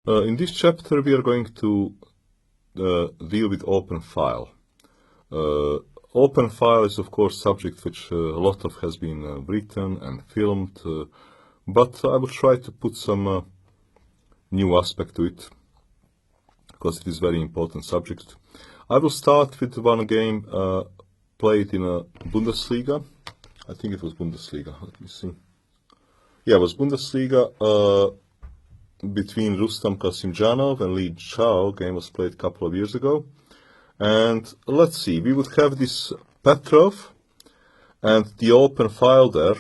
In this chapter we are going to deal with open file. Open file is of course subject which a lot of has been written and filmed, but I will try to put some new aspect to it because it is very important subject. I will start with one game played in a Bundesliga. I think it was Bundesliga. Let me see. Yeah, it was Bundesliga between Kasimdzhanov and Li Chao. Game was played a couple of years ago. And let's see, we would have this Petrov and the open file there.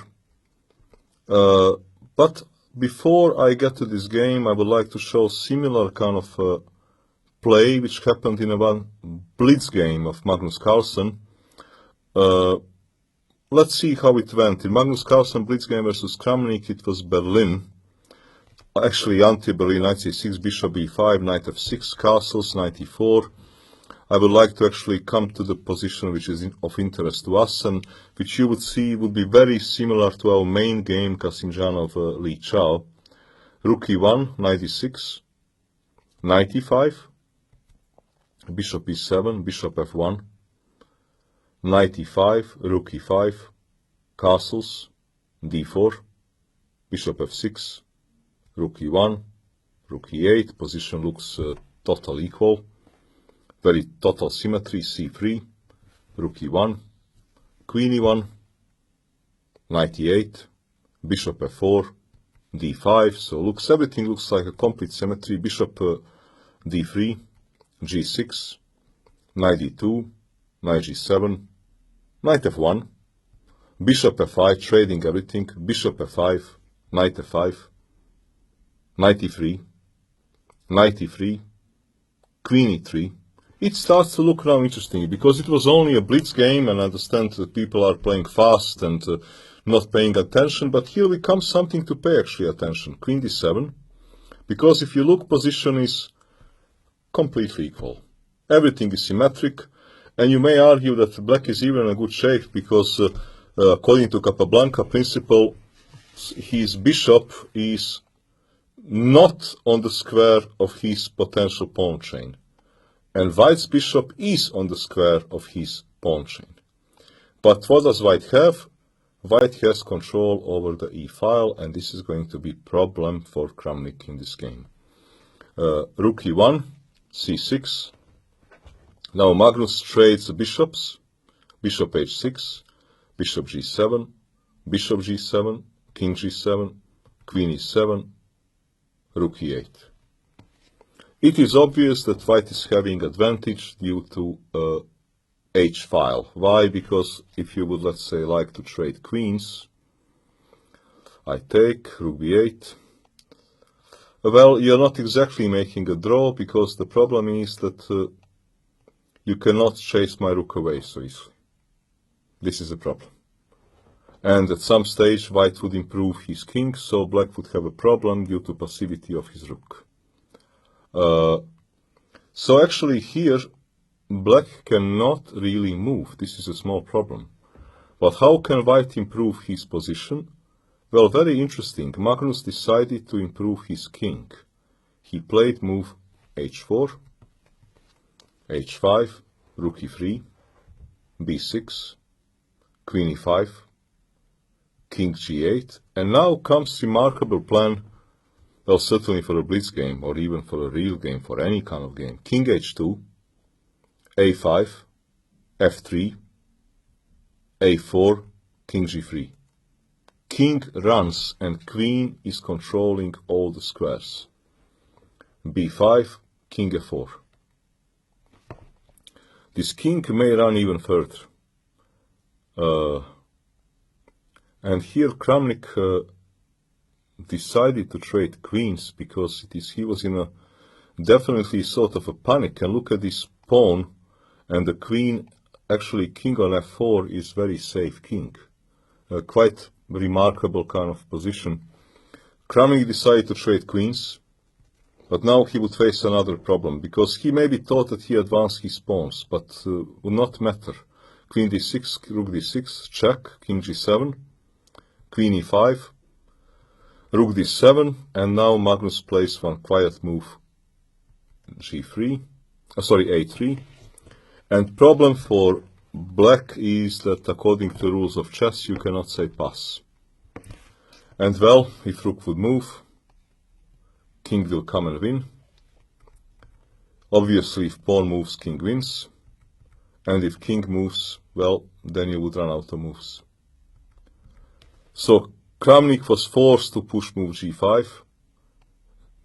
But before I get to this game, I would like to show similar kind of play which happened in one blitz game of Magnus Carlsen. Let's see how it went. In Magnus Carlsen blitz game versus Kramnik, it was Berlin. Actually, anti-Berlin, knight c6, bishop b5, knight f6, castles, knight e4. I would like to actually come to the position which is of interest to us and which you would see would be very similar to our main game, Kasimdzhanov Li Chao. Rook e1, knight e6, knight e5, bishop e7, bishop f1, knight e5, rook e5, castles, d4, bishop f6, rook e1, rook e8, position looks total equal, very total symmetry, c3, rook e1, queen e1, knight e8, bishop f4, d5, so everything looks like a complete symmetry, bishop d3, g6, knight d2, knight g7, knight f1, bishop f5, trading everything, bishop f5, knight f5, knight e3, knight e3, queen e3. It starts to look now interesting because it was only a blitz game and I understand that people are playing fast and not paying attention, but here we come something to pay actually attention. Queen d7, because if you look, position is completely equal. Everything is symmetric, and you may argue that black is even in a good shape because according to Capablanca principle, his bishop is not on the square of his potential pawn chain, and white's bishop is on the square of his pawn chain. But what does white have? White has control over the e-file, and this is going to be a problem for Kramnik in this game. Rook e1, c6. Now Magnus trades the bishops, bishop h6, bishop g7, bishop g7, king g7, queen e7, rook e8. It is obvious that white is having advantage due to h-file. Why? Because if you would, let's say, like to trade queens, I take rook b8. Well, you're not exactly making a draw because the problem is that you cannot chase my rook away so easily. This is a problem. And at some stage white would improve his king, so black would have a problem due to passivity of his rook. So actually here black cannot really move. This is a small problem. But how can white improve his position? Well, very interesting. Magnus decided to improve his king. He played move h4, h5, rook e3, b6, queen e5, king g8, and now comes remarkable plan. Well, certainly for a blitz game, or even for a real game, for any kind of game. King h2, a5, f3, a4, king g3. King runs and queen is controlling all the squares. b5, king f4. This king may run even further. And here Kramnik decided to trade queens because he was in a definitely sort of a panic. And look at this pawn and the queen, actually king on f4 is very safe king. Quite remarkable kind of position. Kramnik decided to trade queens, but now he would face another problem because he maybe thought that he advanced his pawns, but would not matter. Queen d6, rook d6, check, king g7, queen e5, Rook d7, and now Magnus plays one quiet move, g3, a3. And problem for black is that according to the rules of chess, you cannot say pass. And well, if rook would move, king will come and win. Obviously, if pawn moves, king wins. And if king moves, well, then you would run out of moves. So Kramnik was forced to push move g5,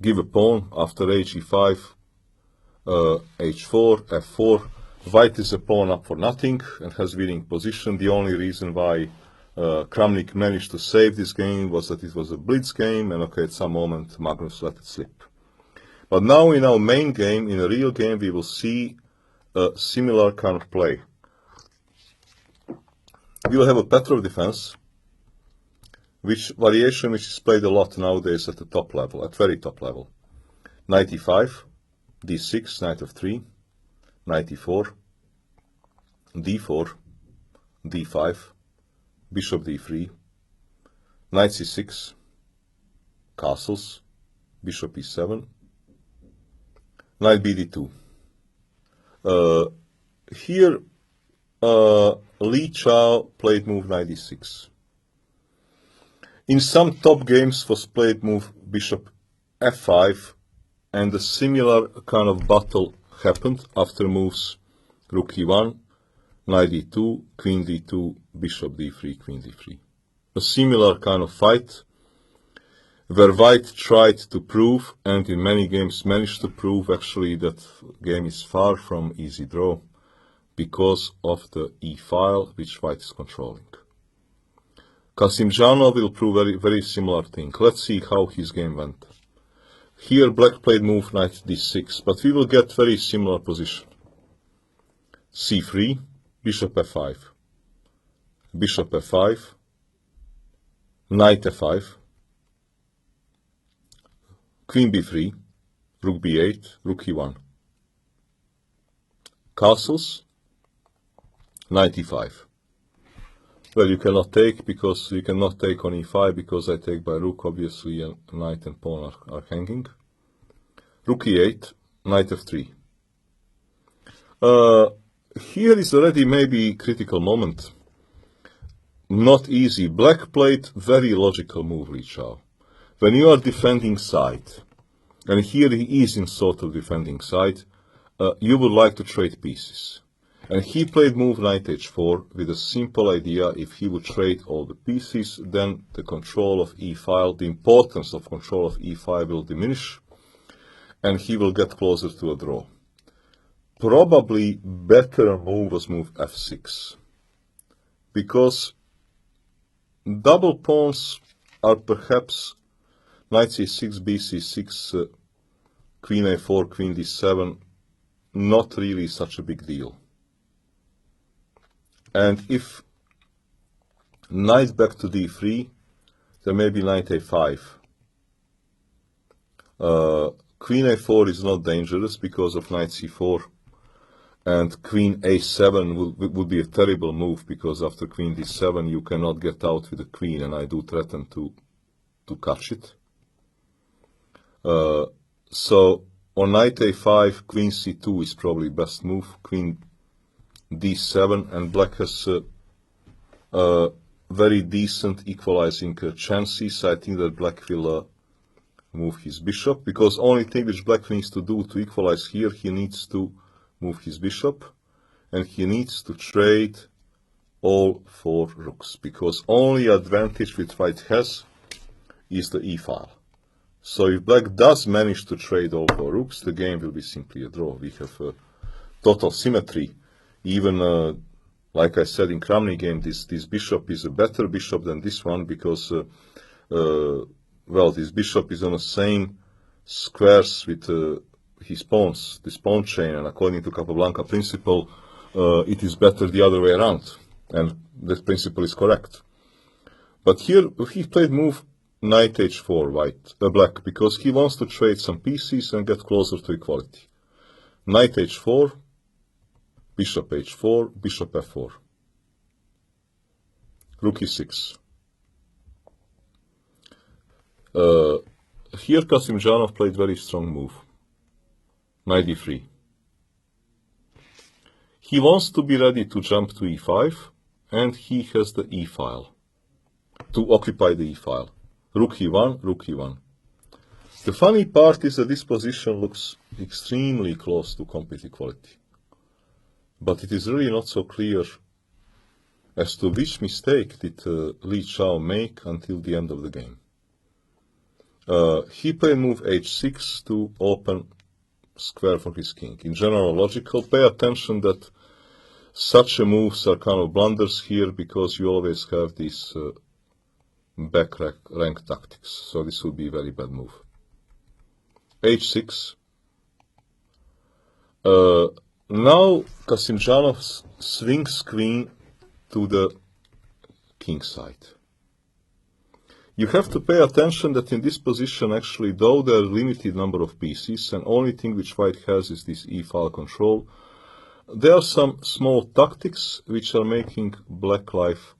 give a pawn after h5, h4, f4. White is a pawn up for nothing and has winning position. The only reason why Kramnik managed to save this game was that it was a blitz game, and okay, at some moment Magnus let it slip. But now in our main game, in a real game, we will see a similar kind of play. We will have a Petrov defense, which is played a lot nowadays at the top level, at very top level. Knight e5, d6, knight f3, knight e4, d4, d5, bishop d3, knight c6, castles, bishop e7, knight bd2. Here Li Chao played move knight d6. In some top games was played move bishop f5, and a similar kind of battle happened after moves rook e1, knight d2, queen d2, bishop d3, queen d3. A similar kind of fight where white tried to prove, and in many games managed to prove actually, that game is far from easy draw because of the e-file which white is controlling. Kasimdzhanov will prove very similar thing. Let's see how his game went. Here black played move knight d6, but we will get very similar position. c3, bishop f5, bishop f5, knight f5, queen b3, rook b8, rook e1. Castles, knight e5. Well, you cannot take because you cannot take on e5 because I take by rook, obviously, and knight and pawn are hanging. Rook e8, knight f3. Here is already maybe critical moment. Not easy. Black played very logical move, Li Chao. When you are defending side, and here he is in sort of defending side, you would like to trade pieces. And he played move knight h4 with a simple idea: if he would trade all the pieces, then the control of e-file, the importance of control of e5 will diminish, and he will get closer to a draw. Probably better move was move f6, because double pawns are perhaps knight c6, bc6, queen a4, queen d7, not really such a big deal. And if knight back to d3, there may be knight a5. Queen a4 is not dangerous because of knight c4, and queen a7 would be a terrible move, because after queen d7 you cannot get out with the queen, and I do threaten to catch it. So on knight a5, queen c2 is probably best move, queen d7, and black has very decent equalizing chances. I think that black will move his bishop, because only thing which black needs to do to equalize here, he needs to move his bishop, and he needs to trade all four rooks, because only advantage which white has is the e-file. So if black does manage to trade all four rooks, the game will be simply a draw. We have total symmetry. Even like I said in Kramnik game, this bishop is a better bishop than this one, because well, this bishop is on the same squares with his pawns, this pawn chain, and according to Capablanca principle, it is better the other way around, and that principle is correct. But here he played move knight h4 black, because he wants to trade some pieces and get closer to equality. Knight h4, bishop h4, bishop f4, rook e6. Here Kasimdzhanov played very strong move, knight d3. He wants to be ready to jump to e5, and he has the e file, to occupy the e file. Rook e1, rook e1. The funny part is that this position looks extremely close to complete equality. But it is really not so clear as to which mistake did Li Chao make until the end of the game. He played move h6 to open square for his king. In general logical, pay attention that such moves are kind of blunders here because you always have these back rank tactics. So this would be a very bad move. h6. Now Kasimdzhanov swings queen to the king side. You have to pay attention that in this position, actually, though there are limited number of pieces, and only thing which white has is this e-file control, there are some small tactics which are making black life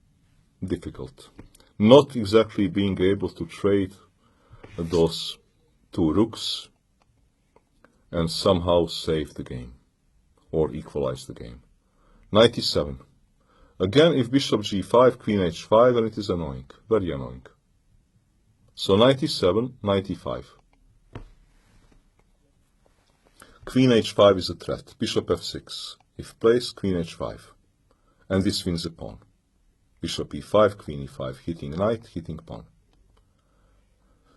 difficult. Not exactly being able to trade those two rooks and somehow save the game or equalize the game. 97. Again, if bishop g5, queen h5, and it is annoying, very annoying. So 97, 95. Queen h5 is a threat. Bishop f6. If placed, queen h5. And this wins the pawn. Bishop e5, queen e5, hitting knight, hitting pawn.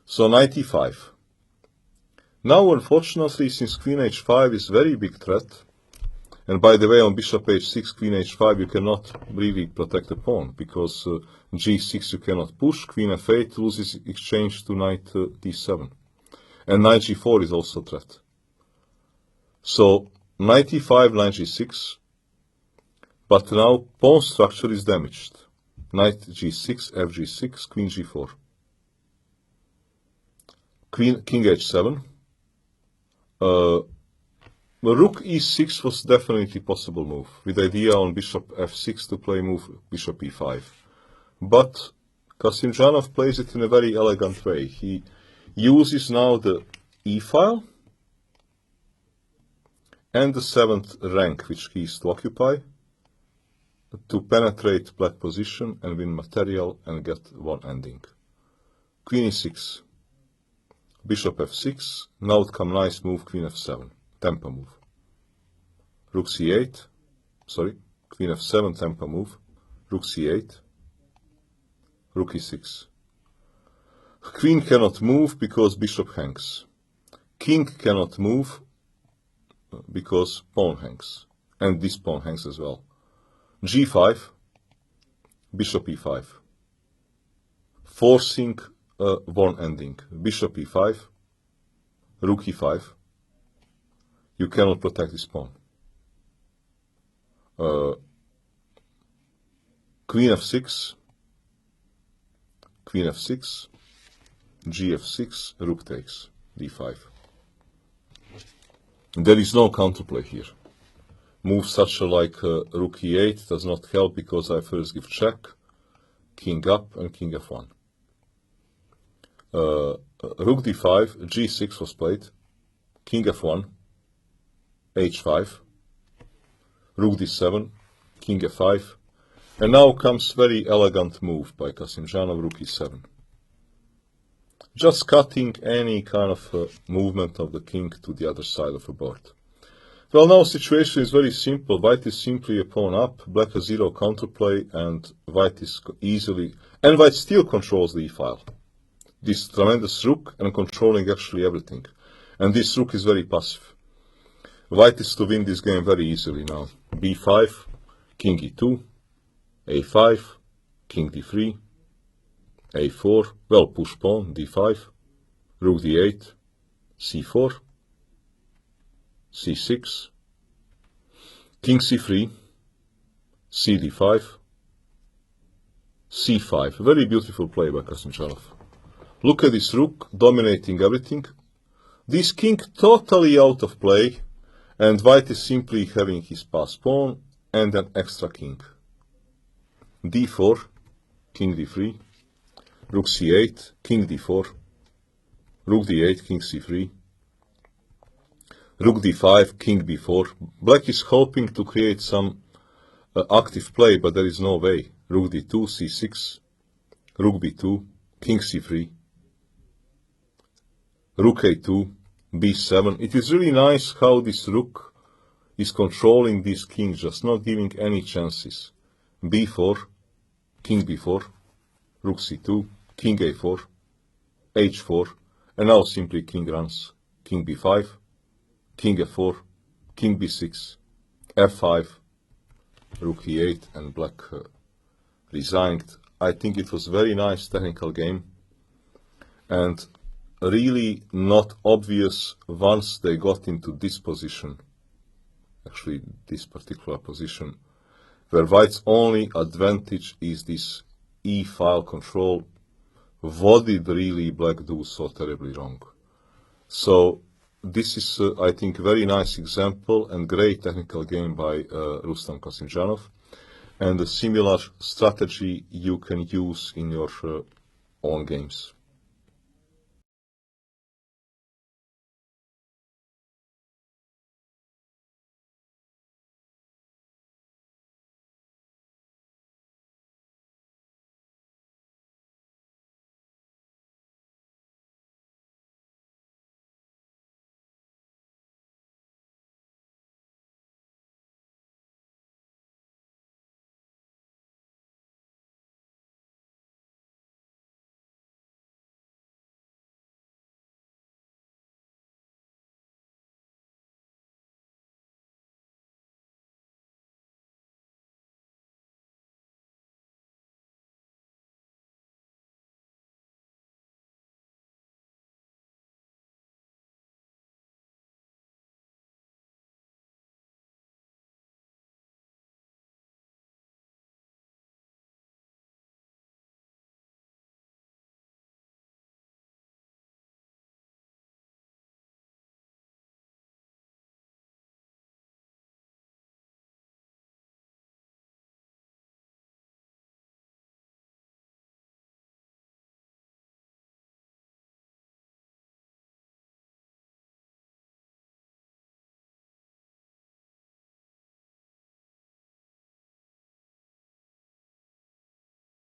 So 95. Now, unfortunately, since queen h5 is very big threat, and by the way, on bishop h6, queen h5, you cannot really protect the pawn, because g6 you cannot push, queen f8 loses exchange to knight d7. And knight g4 is also a threat. So, knight e5, knight g6, but now pawn structure is damaged. Knight g6, f g6, queen g4. King h7. Rook e6 was definitely a possible move, with idea on bishop f6 to play move bishop e5. But Kasimdzhanov plays it in a very elegant way. He uses now the e-file and the 7th rank, which he is to occupy, to penetrate black position and win material and get one ending. Queen e6, bishop f6, now it come nice move, queen f7. Tempo move. Rook c8, sorry, queen f7, tempo move. Rook c8, rook e6. Queen cannot move because bishop hangs. King cannot move because pawn hangs. And this pawn hangs as well. g5, bishop e5. Forcing one ending. Bishop e5, rook e5. You cannot protect this pawn. Queen f6, queen f6, gf6, rook takes, d5. There is no counterplay here. Move such a like rook e8 does not help because I first give check, king up, and king f1. Rook d5, g6 was played, king f1, h5, rook d7, king f5, and now comes very elegant move by Kasimdzhanov, rook e7. Just cutting any kind of movement of the king to the other side of the board. Well, now situation is very simple. White is simply a pawn up, black has zero counterplay, and white is easily, and white still controls the e-file. This tremendous rook and controlling actually everything. And this rook is very passive. White is to win this game very easily now. b5, king e2, a5, king d3, a4, well, push pawn, d5, rook d8, c4, c6, king c3, cd5, c5. Very beautiful play by Kasimdzhanov. Look at this rook dominating everything. This king totally out of play. And white is simply having his pass pawn and an extra king. d4, king d3, rook c8, king d4, Rook d8, king c3. Rook d5, king b4. Black is hoping to create some active play, but there is no way. Rook d2, c6. Rook b2, king c3. Rook a2, b7. It is really nice how this rook is controlling these kings, just not giving any chances. b4, king b4, rook c2, king a4, h4, and now simply king runs. King b5, king f4, king b6, f5, rook e8, and black resigned. I think it was very nice technical game, and really not obvious once they got into this position, actually this particular position, where white's only advantage is this e-file control. What did really black do so terribly wrong? So this is, I think, a very nice example and great technical game by Rustam Kasimdzhanov, and a similar strategy you can use in your own games.